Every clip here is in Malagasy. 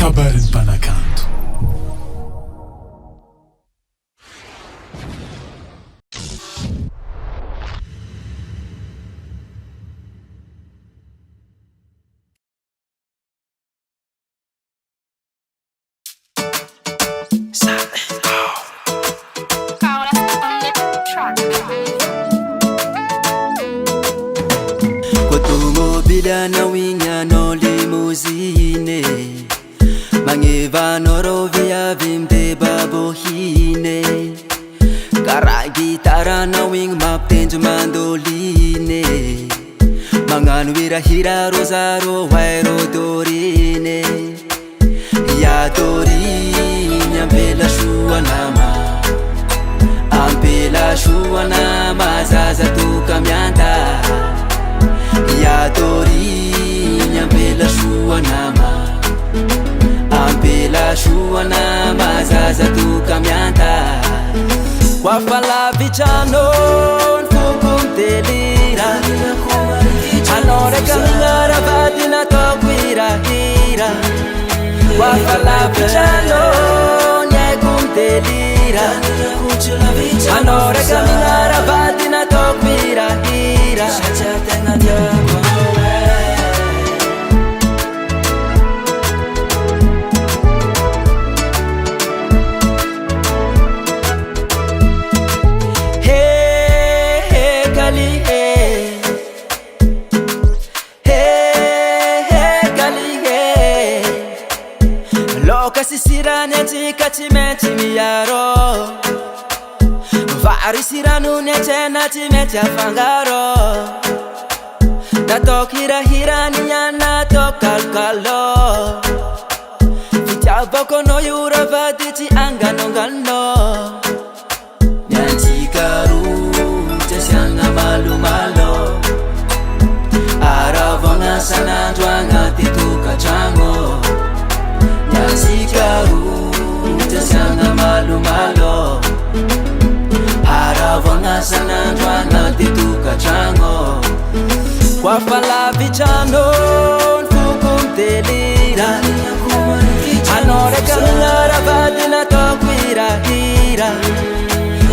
kabarin'ny mpanakanto. Nawinga no limousine Mangevano rovia vimte babohine Kara gitara nawing maptenju mandoline Manganu hira rosaro wairo dorine Ya dorine ampela shua nama zaza tuka mianta Ya dorinya ampela shua nama zaza tuka mianta Kwa fala vichano nfukum telira Anore kamingara vadina tokwira hira Kwa fala vichano nyekum telira Anore kamingara vadina tokwira hira Shachatena diapa Sirane chimeti miyaro Vari siranu nechena chimeti afangaro Natok hira niyana tokalkalo Vitaboko no yura vadichi angano Nyanchi karu chashanga malo Aravona sanandwanga tituka chango Sikaru jasanga malo Aravona sanandwana tituka chango Kwa fala vichano nfukum telira Anore kamingara vadina tokwira hira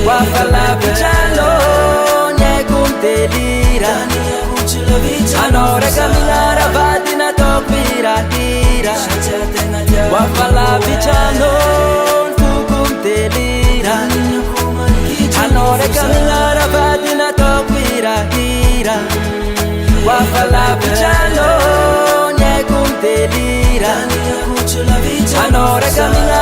Kwa fala vichano nyekum telira Anore kamingara vadina tokwira hira Wafala vichano nfukum telira Anore kamingara vadina tokwira hira Wafala vichano nyekum telira Anore kamingara